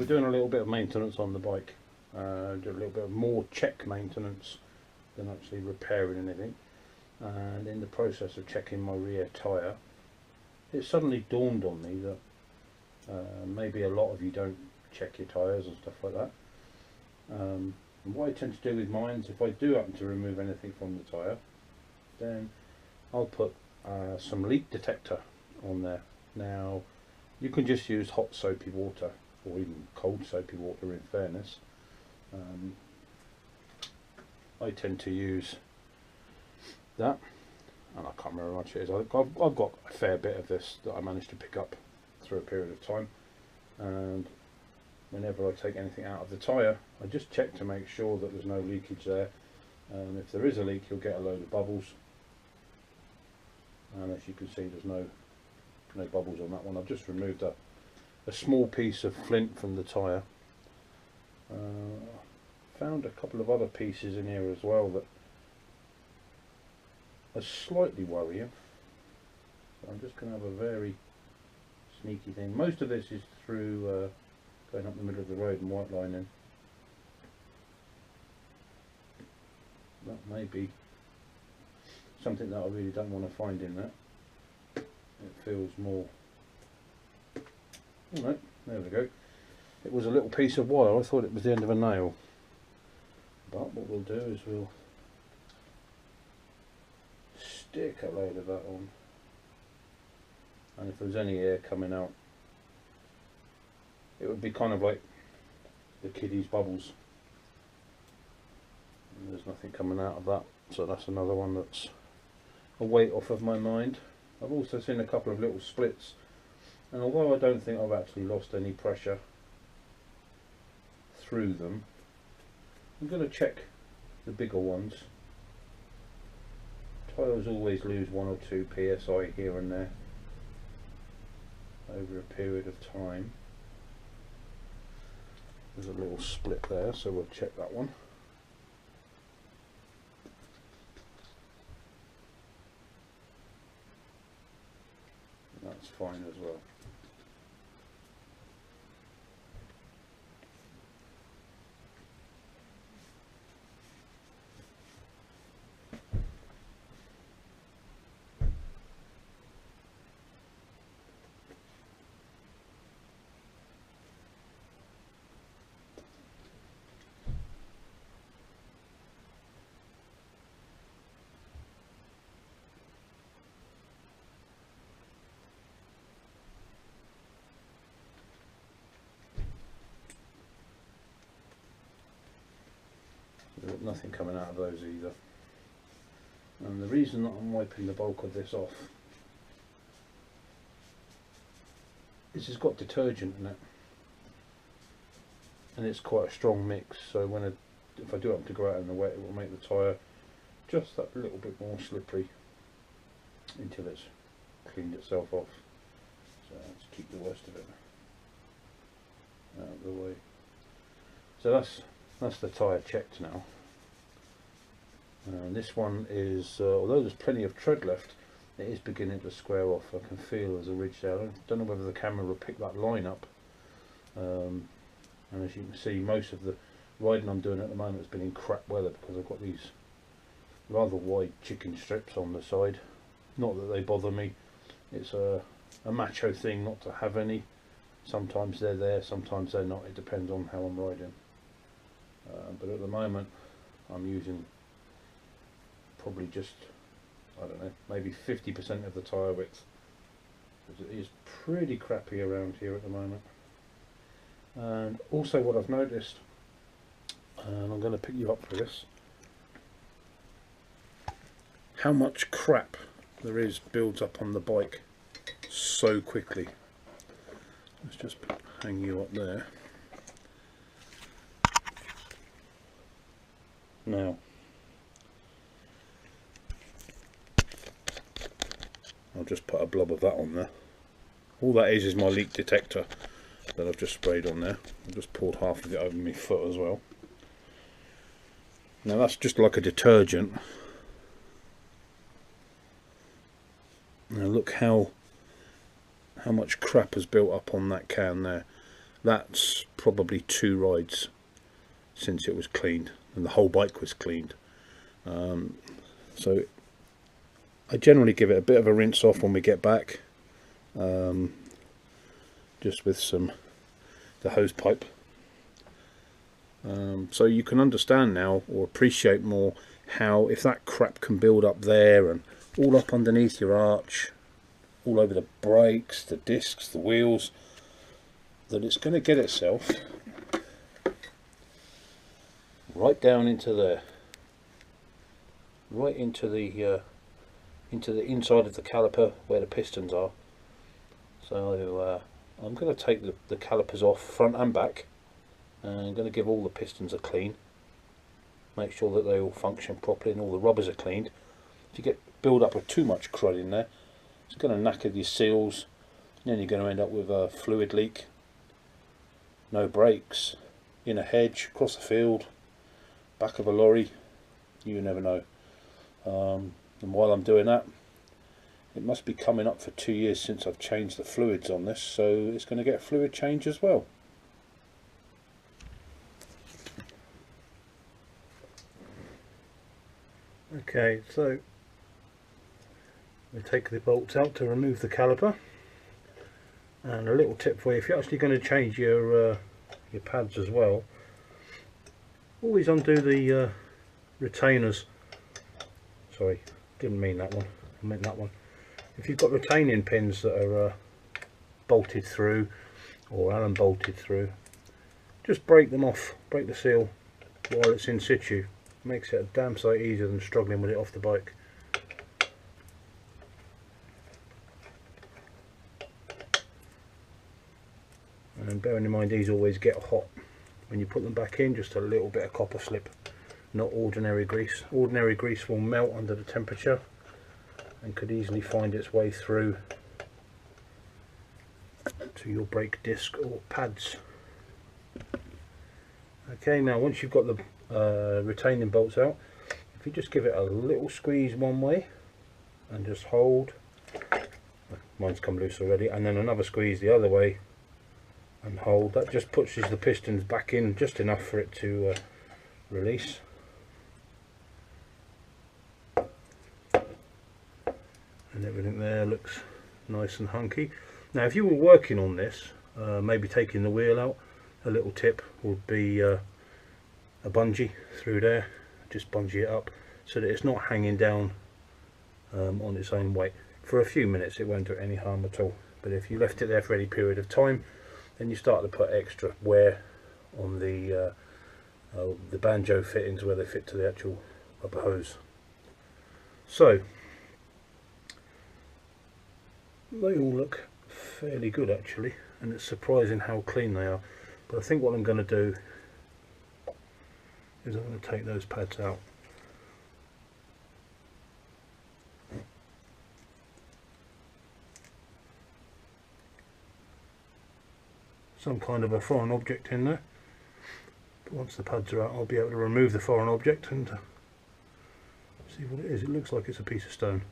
we're doing a little bit of maintenance on the bike, do a little bit of more check maintenance than actually repairing anything. And in the process of checking my rear tyre, it suddenly dawned on me that maybe a lot of you don't check your tyres and stuff like that. And what I tend to do with mine is, if I do happen to remove anything from the tyre, then I'll put some leak detector on there. Now, you can just use hot soapy water, or even cold soapy water in fairness. I tend to use that, and I can't remember how much it is. I've got a fair bit of this that I managed to pick up through a period of time, and whenever I take anything out of the tyre, I just check to make sure that there's no leakage there. If there is a leak, you'll get a load of bubbles, and as you can see, there's no bubbles on that one. I've just removed a small piece of flint from the tyre. Found a couple of other pieces in here as well that are slightly worrying. So I'm just going to have a very sneaky thing. Most of this is through going up the middle of the road and white lining. That may be something that I really don't want to find in that. It feels more... Oh no, there we go. It was a little piece of wire. I thought it was the end of a nail. But what we'll do is we'll stick a load of that on. And if there's any air coming out, it would be kind of like the kiddies' bubbles. And there's nothing coming out of that. So that's another one that's a weight off of my mind. I've also seen a couple of little splits, and although I don't think I've actually lost any pressure through them, I'm going to check the bigger ones. Tyres always lose 1 or 2 psi here and there over a period of time. There's a little split there, so we'll check that one. That's fine as well. There's nothing coming out of those either. And the reason that I'm wiping the bulk of this off is it's got detergent in it, and it's quite a strong mix, so if I do have to go out in the wet, it will make the tyre just that little bit more slippery until it's cleaned itself off. So let's keep the worst of it out of the way. So that's the tyre checked now. And this one is, although there's plenty of tread left, it is beginning to square off. I can feel there's a ridge there. I don't know whether the camera will pick that line up. And as you can see, most of the riding I'm doing at the moment has been in crap weather, because I've got these rather wide chicken strips on the side. Not that they bother me. It's a macho thing not to have any. Sometimes they're there, sometimes they're not. It depends on how I'm riding. But at the moment I'm using probably just, I don't know, maybe 50% of the tyre width, because it is pretty crappy around here at the moment. And also what I've noticed, and I'm going to pick you up for this, how much crap there is builds up on the bike so quickly. Let's just hang you up there. Now, I'll just put a blob of that on there. All that is my leak detector that I've just sprayed on there. I've just poured half of it over my foot as well. Now that's just like a detergent. Now look how much crap has built up on that can there. that's probably 2 rides since it was cleaned, and the whole bike was cleaned. So I generally give it a bit of a rinse off when we get back, just with the hose pipe. So you can understand now, or appreciate more, how if that crap can build up there and all up underneath your arch, all over the brakes, the discs, the wheels, that it's going to get itself right down into there, right into the inside of the caliper where the pistons are. So I'm going to take the calipers off front and back, and I'm going to give all the pistons a clean, make sure that they all function properly and all the rubbers are cleaned. If you get build up of too much crud in there, it's going to knacker your seals, and then you're going to end up with a fluid leak, no brakes, in a hedge, across the field, back of a lorry, you never know. And while I'm doing that, it must be coming up for 2 years since I've changed the fluids on this, so it's going to get a fluid change as well. Okay, so we take the bolts out to remove the caliper, and a little tip for you: if you're actually going to change your pads as well, always undo the retainers. Sorry, didn't mean that one, I meant that one. If you've got retaining pins that are bolted through or Allen bolted through, just break them off, break the seal while it's in situ. Makes it a damn sight easier than struggling with it off the bike. And bearing in mind, these always get hot when you put them back in. Just a little bit of copper slip, not ordinary grease. Ordinary grease will melt under the temperature and could easily find its way through to your brake disc or pads. Okay, now once you've got the retaining bolts out, if you just give it a little squeeze one way and just hold, mine's come loose already, and then another squeeze the other way and hold, that just pushes the pistons back in just enough for it to release. And everything there looks nice and hunky. Now if you were working on this, maybe taking the wheel out, a little tip would be a bungee through there. Just bungee it up so that it's not hanging down on its own weight. For a few minutes it won't do any harm at all, but if you left it there for any period of time, then you start to put extra wear on the banjo fittings where they fit to the actual rubber hose. So they all look fairly good actually, and it's surprising how clean they are. But I think what I'm going to do is I'm going to take those pads out. Some kind of a foreign object in there, but once the pads are out I'll be able to remove the foreign object and see what it is. It looks like it's a piece of stone.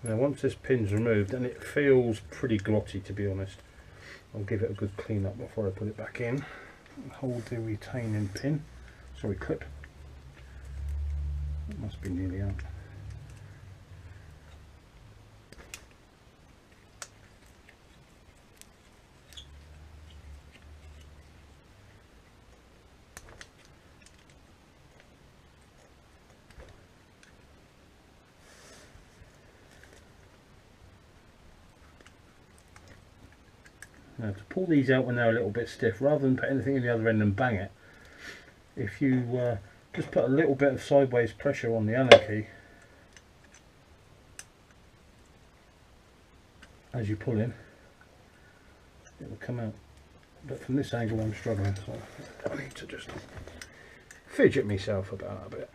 Now once this pin's removed, and it feels pretty glotty to be honest, I'll give it a good clean up before I put it back in. Hold the retaining pin, sorry, clip. It must be nearly out. Now to pull these out when they're a little bit stiff, rather than put anything in the other end and bang it, if you just put a little bit of sideways pressure on the Allen key as you pull in, it will come out. But from this angle I'm struggling, so I need to just fidget myself about a bit.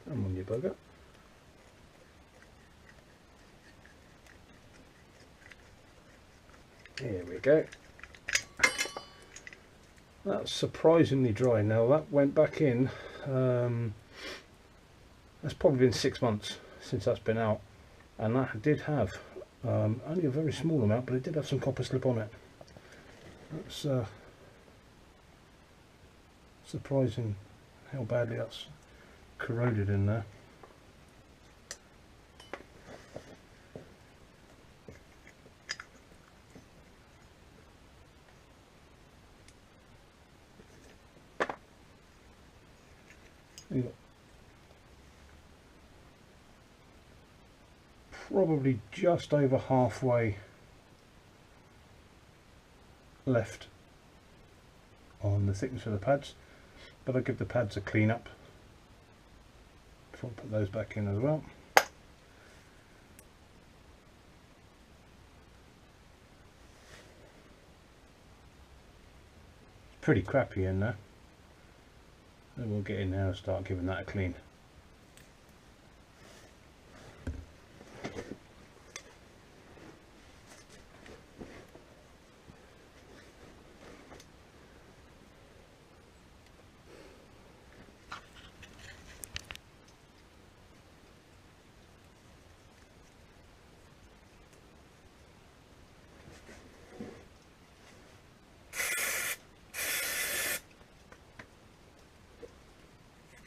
Come on, you bugger. Here we go. That's surprisingly dry now. That went back in, that's probably been 6 months since that's been out, and that did have only a very small amount, but it did have some copper slip on it. That's surprising how badly that's corroded in there. Probably just over halfway left on the thickness of the pads, but I'll give the pads a clean up before I put those back in as well. It's pretty crappy in there, so we'll get in there and start giving that a clean.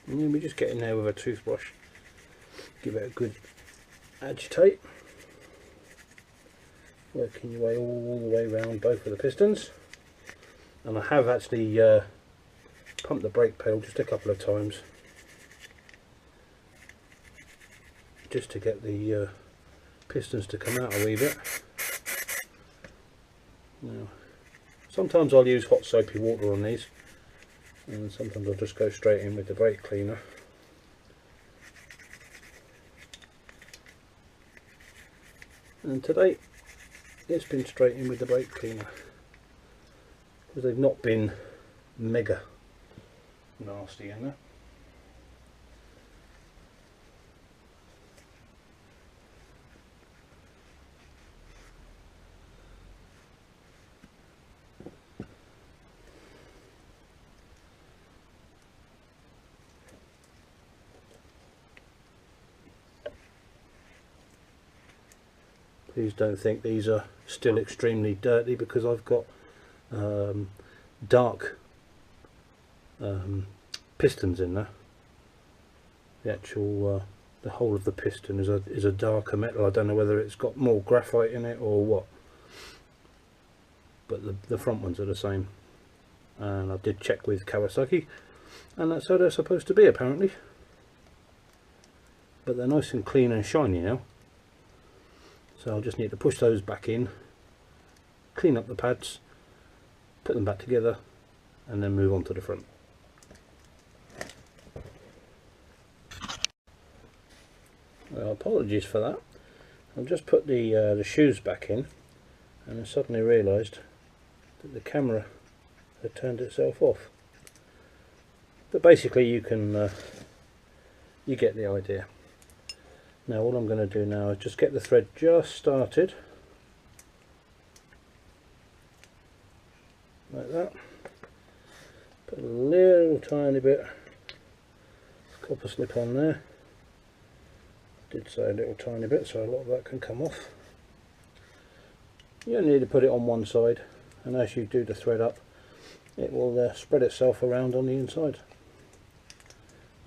And then we just get in there with a toothbrush, give it a good agitate, working your way all the way around both of the pistons. And I have actually pumped the brake pedal just a couple of times just to get the pistons to come out a wee bit. Now, sometimes I'll use hot soapy water on these, and sometimes I'll just go straight in with the brake cleaner. And today it's been straight in with the brake cleaner because they've not been mega nasty in there. Please don't think these are still extremely dirty, because I've got dark pistons in there. The actual the whole of the piston is a darker metal. I don't know whether it's got more graphite in it or what, but the front ones are the same. And I did check with Kawasaki, and that's how they're supposed to be apparently. But they're nice and clean and shiny now. So I'll just need to push those back in, clean up the pads, put them back together, and then move on to the front. Well, apologies for that. I've just put the shoes back in, and I suddenly realised that the camera had turned itself off. But basically, you can you get the idea. Now all I'm going to do now is just get the thread just started, like that. Put a little tiny bit of copper slip on there. I did say a little tiny bit, so a lot of that can come off. You only need to put it on one side, and as you do the thread up, it will spread itself around on the inside.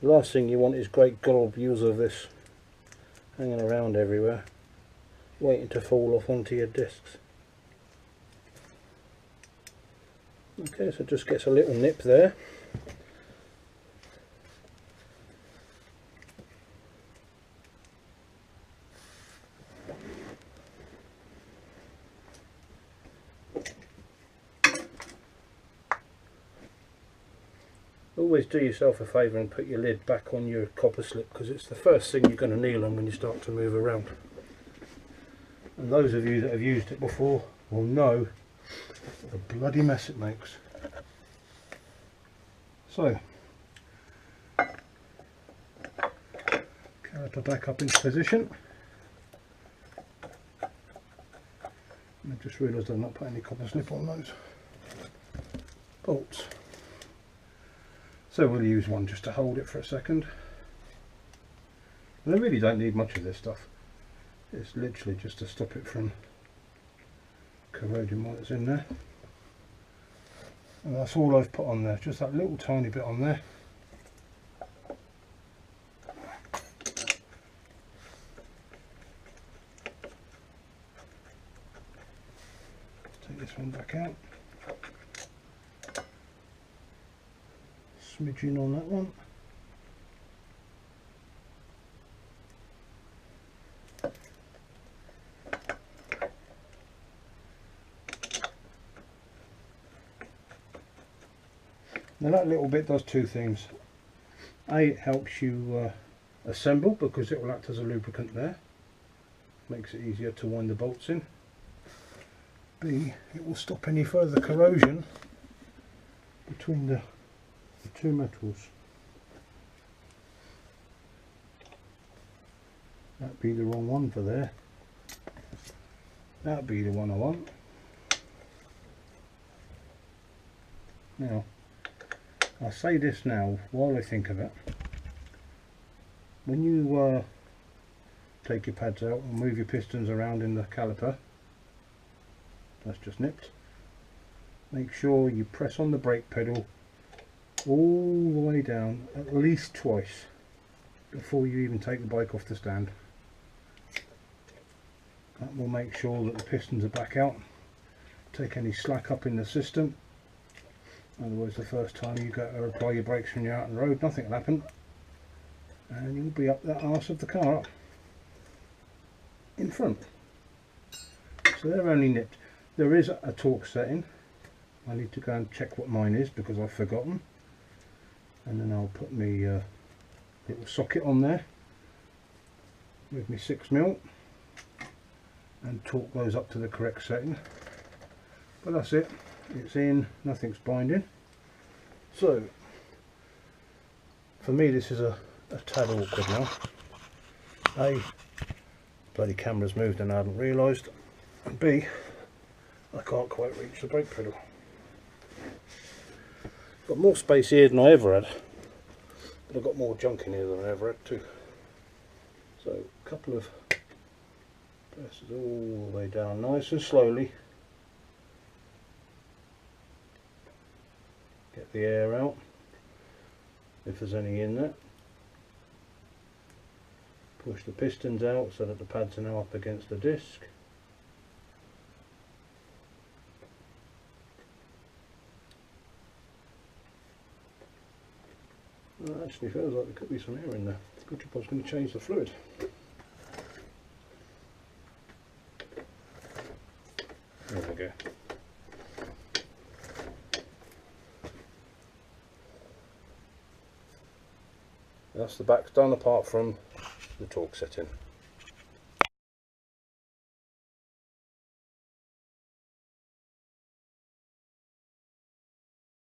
The last thing you want is great globules of this hanging around everywhere, waiting to fall off onto your discs. Okay, so just gets a little nip there. Always do yourself a favour and put your lid back on your copper slip, because it's the first thing you're going to kneel on when you start to move around. And those of you that have used it before will know the bloody mess it makes. So, caliper back up into position. And I just realised I've not put any copper slip on those bolts. So we'll use one just to hold it for a second. And I really don't need much of this stuff. It's literally just to stop it from corroding while it's in there. And that's all I've put on there, just that little tiny bit on there. Take this one back out. Smidging on that one. Now that little bit does two things. A, it helps you assemble because it will act as a lubricant there. Makes it easier to wind the bolts in. B, it will stop any further corrosion between the two metals. That'd be the wrong one for there. That'd be the one I want. Now, I'll say this now while I think of it. When you take your pads out and move your pistons around in the caliper, that's just nipped, make sure you press on the brake pedal all the way down at least twice before you even take the bike off the stand. That will make sure that the pistons are back out, take any slack up in the system. Otherwise the first time you go to apply your brakes when you're out on the road, nothing will happen and you'll be up that arse of the car up in front. So they're only nipped. There is a torque setting. I need to go and check what mine is because I've forgotten, and then I'll put my little socket on there with my 6mm and torque those up to the correct setting. But that's it, it's in, nothing's binding. So for me this is a tad awkward now. A, bloody camera's moved and I hadn't realised, and B, I can't quite reach the brake pedal. Got more space here than I ever had, but I've got more junk in here than I ever had too. So a couple of presses all the way down nice and slowly. Get the air out if there's any in there. Push the pistons out so that the pads are now up against the disc. Well, actually feels like there could be some air in there. Good job I was going to change the fluid. There we go. That's the back done apart from the torque setting.